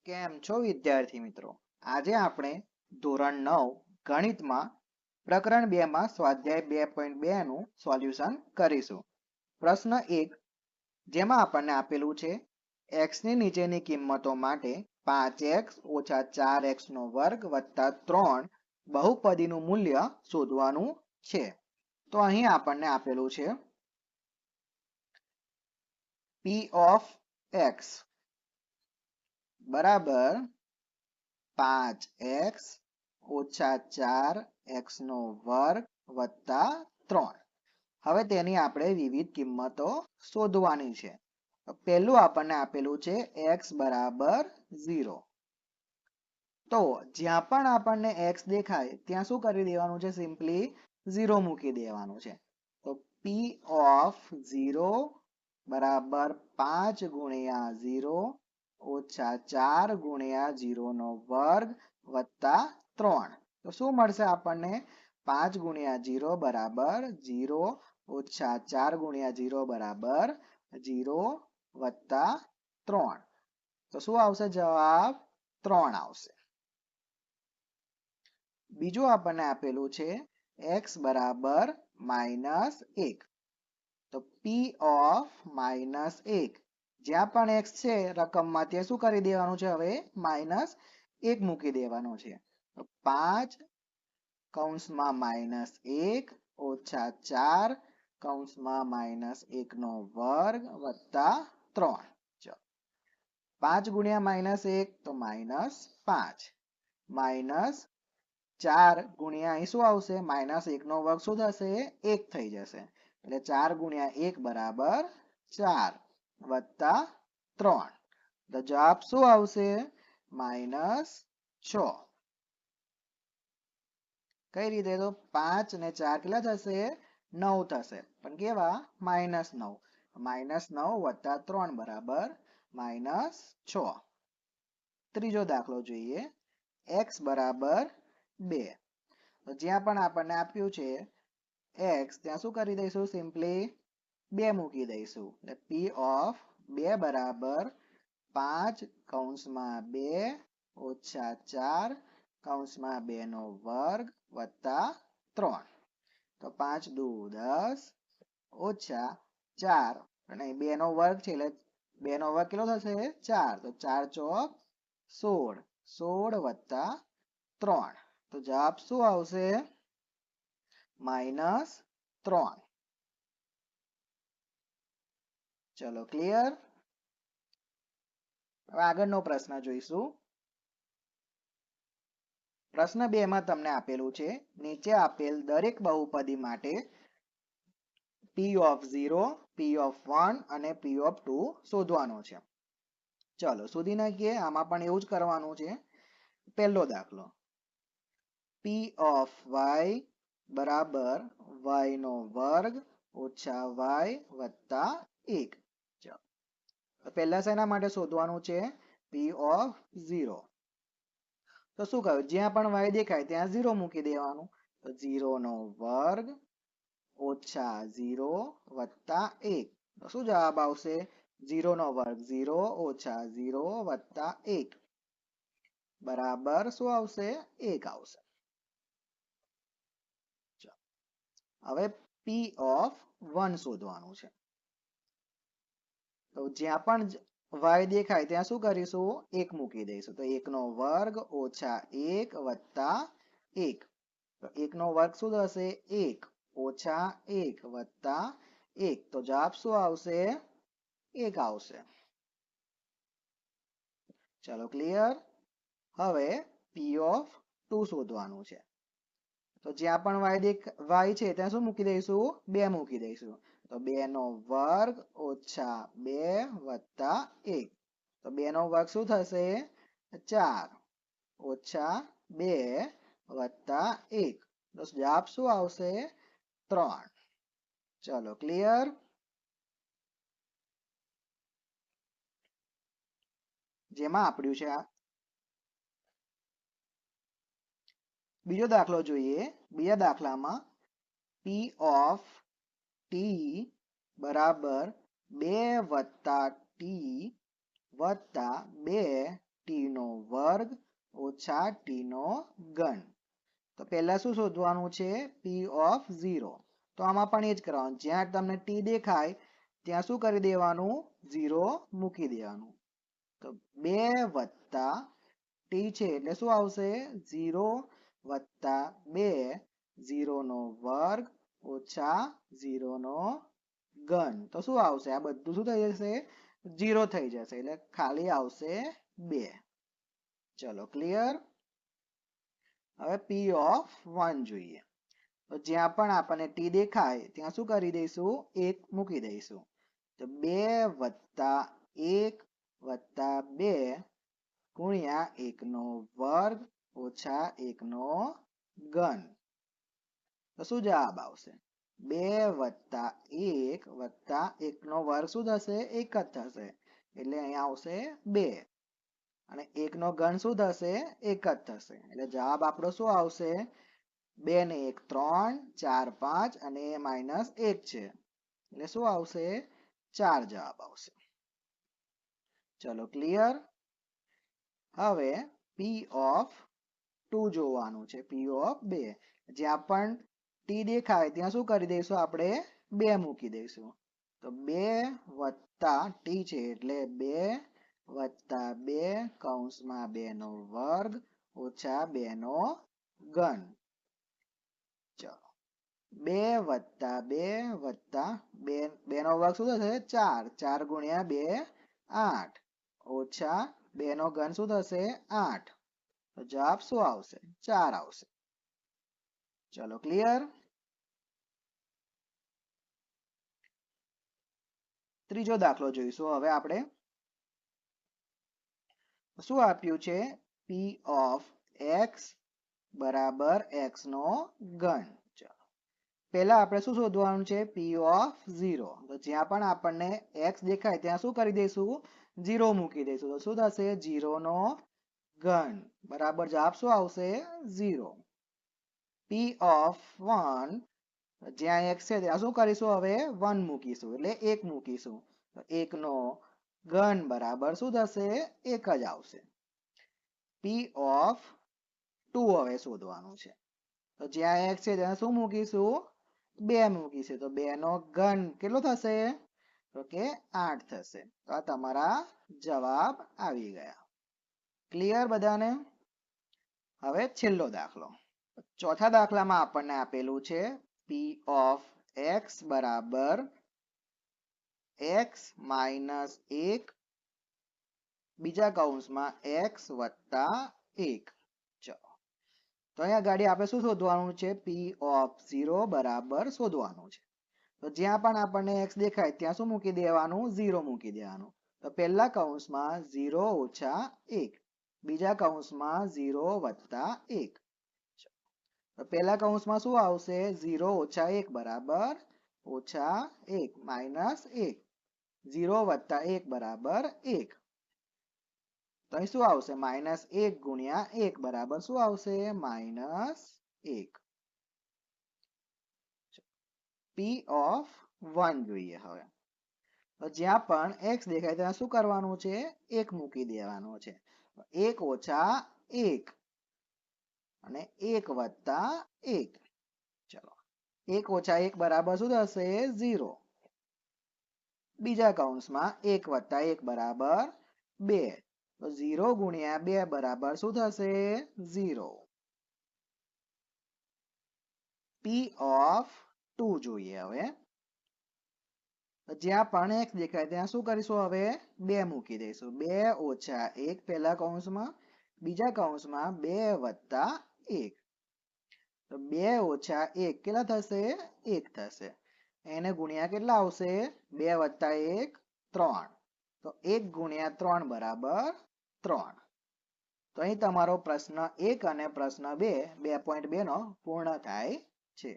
કેમ છો વિદ્યાર્થી મિત્રો? આજે આપણે ધોરણ 9 ગણિતમાં પ્રકરણ 2 માં સ્વાધ્યાય 2.2 નું સોલ્યુશન કરીશું. પ્રશ્ન 1 જેમાં આપણને આપેલું છે x ની નીચેની કિંમતો માટે 5x - 4x નો વર્ગ વત્તા 3 બહુપદીનું મૂલ્ય શોધવાનું છે. તો અહીં આપણને આપેલું છે p of x બરાબર 5x - 4x નો વર્ગ વત્તા 3. હવે તેની આપણે વિવિધ કિંમતો શોધવાની છે. પહેલું આપણને આપેલું છે x બરાબર 0. તો જ્યાં પણ આપણને x દેખાય ત્યાં શું કરી દેવાનું છે? સિમ્પલી 0 મૂકી દેવાનું છે. તો p of 0 બરાબર 5 ગુણ્યા 0 ઓછા 4 ગુણ્યા 0 નો વર્ગ વત્તા 3. તો શું મળશે આપણને? 5 ગુણ્યા 0 બરાબર 0 ઓછા 4 ગુણ્યા 0 બરાબર 0 વત્તા 3. તો શું આવશે જવાબ? 3 આવશે. બીજું આપણને આપેલું છે x બરાબર -1. તો p of -1 જ્યાં પણ x છે રકમમાં ત્યાં શું કરી દેવાનું છે? હવે -1 મૂકી દેવાનું છે. તો 5 કૌંસમાં -1 ઓછા 4 કૌંસમાં -1 નો વર્ગ વત્તા 3. ચલો 5 ગુણ્યા -1 તો -5 -4 ગુણ્યા અહીં શું આવશે? -1 નો વર્ગ શું થશે? 1 થઈ જશે. એટલે 4 ગુણ્યા 1 બરાબર 4 વત્તા 3. તો જવાબ શું આવશે? -6. કઈ રીતે? તો 5 ને 4 કેટલા થશે? 9 થશે. પણ કેવા? -9. -9 વત્તા 3 બરાબર -6. ત્રીજો દાખલો જોઈએ. x બરાબર 2. તો જ્યાં પણ આપણને આપ્યું છે x ત્યાં શું કરી દઈશું? સિમ્પલી 2 મૂકી દઈશું. એટલે p of 2 બરાબર 5 કૌંસમાં 2 ઓછા 4 કૌંસમાં 2 નો વર્ગ વત્તા 3. તો 5 દુ 10 ઓછા 4 અને 2 નો વર્ગ છે એટલે 2 નો વર્ગ કેટલો થશે? 4. તો 4 ચોક 16. 16 વત્તા 3. તો જવાબ શું આવશે? -3. ચલો ક્લિયર? હવે આગળનો પ્રશ્ન જોઈશું. પ્રશ્ન 2 માં તમને આપેલું છે નીચે આપેલ દરેક બહુપદી માટે p of 0, p of 1 અને p of 2 શોધવાનો છે. ચલો શોધી નાખીએ. આમાં પણ એવું જ કરવાનું છે. પહેલો દાખલો p of y બરાબર y નો વર્ગ ઓછા y વત્તા 1. ચલો પહેલા શેના માટે શોધવાનું છે? p of 0. તો શું કહ્યું? જ્યાં પણ y દેખાય ત્યાં 0 મૂકી દેવાનું. તો 0 નો વર્ગ ઓછા 0 વત્તા 1. તો શું જવાબ આવશે? 0 નો વર્ગ 0 ઓછા 0 વત્તા 1 બરાબર શું આવશે? 1 આવશે. હવે p of 1 શોધવાનું છે. તો જ્યાં પણ y દેખાય ત્યાં શું કરીશું? 1 મૂકી દઈશું. તો 1 નો વર્ગ ઓછા 1 વત્તા 1. તો 1 નો વર્ગ શું થશે? 1 ઓછા 1 વત્તા 1. તો જવાબ શું આવશે? 1 આવશે. ચલો ક્લિયર? હવે p of 2 શોધવાનું છે. તો જ્યાં પણ y છે ત્યાં શું મૂકી દઈશું? 2 મૂકી દઈશું. તો 2 નો વર્ગ ઓછા 2 વત્તા 1. તો 2 નો વર્ગ શું થશે? 4 ઓછા 2 વત્તા 1. તો જવાબ શું આવશે? 3. ચલો ક્લિયર? જેમાં આપ્યું છે બીજો દાખલો જોઈએ. બીજા દાખલામાં p of t બરાબર 2 વત્તા t વત્તા 2 ટી નો વર્ગ ઓછા ટી નો ઘન. તો પહેલા શું શોધવાનું છે? પી ઓફ 0. તો આમાં પણ એ જ કરવાનું, જ્યાં તમને ટી દેખાય ત્યાં શું કરી દેવાનું? 0 મૂકી દેવાનું. તો 2 વત્તા ટી છે એટલે શું આવશે? 0 વત્તા 2, 0 નો વર્ગ ઓછા 0 નો ઘન. તો શું આવશે? આ બધું શું થઈ જશે? 0 થઈ જશે એટલે ખાલી આવશે 2. ચલો ક્લિયર. હવે પી ઓફ 1 જોઈએ. તો જ્યાં પણ આપણને ટી દેખાય ત્યાં શું કરી દઈશું? 1 મૂકી દઈશું. તો 2 વત્તા 1 વત્તા 2 ગુણ્યા 1 નો વર્ગ ઓછા 1 નો ઘન. તો શું જવાબ આવશે? 2 વત્તા 1 વત્તા 1 નો વર્ગ શું થશે? 1 જ થશે એટલે અહીંયા આવશે 2. અને 1 નો ઘન શું થશે? 1 જ થશે એટલે જવાબ આપણો શું આવશે? 2 ને 1 3, 4 5 અને -1 છે એટલે શું આવશે? 4 જવાબ આવશે. ચલો ક્લિયર. હવે પી ઓફ 2 જોવાનું છે. પી ઓફ 2, જ્યાં પણ ટી દેખાય ત્યાં શું કરી દઈશું? આપણે 2 મૂકી દઈશું. તો 2 વત્તા ટી છે એટલે 2 વત્તા 2 કૌંસમાં 2 નો વર્ગ ઓછા 2 નો ઘન. ચલો 2 વત્તા 2 વત્તા 2 નો વર્ગ શું થશે? 4. 4 ગુણ્યા 2 8 ઓછા 2 નો ઘન શું થશે? 8. તો જવાબ શું આવશે? 4 આવશે. ચલો ક્લિયર. ત્રીજો દાખલો જોઈશું હવે આપણે. શું આપ્યું છે? પી ઓફ એક્સ બરાબર એક્સ નો ઘન. પહેલા આપણે શું શોધવાનું છે? પી ઓફ 0. તો જ્યાં પણ આપણને એક્સ દેખાય ત્યાં શું કરી દઈશું? 0 મૂકી દઈશું. તો શું થશે? 0 નો ઘન બરાબર જવાબ શું આવશે? 0. પી ઓફ 1, જ્યાં એક્સ છે ત્યાં શું કરીશું? હવે 1 મૂકીશું એટલે 1 મૂકીશું. તો 1 નો ઘન બરાબર શું થશે? 1 જ આવશે. પી ઓફ 2 હવે શોધવાનું છે. તો જ્યાં એક્સ છે ત્યાં શું મૂકીશું? 2 મૂકીશું. તો 2 નો ઘન કેટલો થશે? તો કે 8 થશે. તો આ તમારા જવાબ આવી ગયા. ક્લિયર બધાને. હવે છેલ્લો દાખલો. ચોથા દાખલામાં આપણને આપેલું છે પી ઓફ એક્સ બરાબર એક્સ માઇનસ 1 બીજા કૌંસમાં એક્સ વત્તા 1. ચલો તો અહીંયા ગાડી આપણે શું શોધવાનું છે? પી ઓફ 0 બરાબર શોધવાનું છે. તો જ્યાં પણ આપણને એક્સ દેખાય ત્યાં શું મૂકી દેવાનું? 0 મૂકી દેવાનું. તો પહેલા કૌંસમાં 0 ઓછા 1, બીજા કૌંસમાં 0 વત્તા 1. તો પહેલા કૌંસમાં શું આવશે? 0 ઓછા 1 બરાબર ઓછા 1 માઇનસ 1. 0 વત્તા 1 બરાબર 1. તો અહીં શું આવશે? -1 ગુણ્યા 1 બરાબર શું આવશે? -1. પી ઓફ 1 જોઈએ હવે. તો જ્યાં પણ x દેખાય ત્યાં શું કરવાનું છે? 1 મૂકી દેવાનું છે. 1 ઓછા 1 અને 1 વત્તા 1. ચલો 1 ઓછા 1 બરાબર શું થશે? 0. બીજા કૌંસમાં 1 વત્તા 1 બરાબર 2. તો 0 ગુણ્યા 2 બરાબર શું થશે? 0. પી ઓફ 2 જોઈએ હવે. જ્યાં પણ x દેખાય ત્યાં શું કરીશું? હવે 2 મૂકી દઈશું. 2 ઓછા 1 પહેલા કૌંસમાં, બીજા કૌંસમાં 2 વત્તા 1. તો 2 ઓછા 1 કેટલા થશે? 1 થશે. એને ગુણ્યા કેટલા આવશે? 2 વત્તા 1 3. તો 1 ગુણ્યા 3 બરાબર 3. તો અહીં તમારો પ્રશ્ન 1 અને પ્રશ્ન 2 2.2 નો પૂર્ણ થાય છે.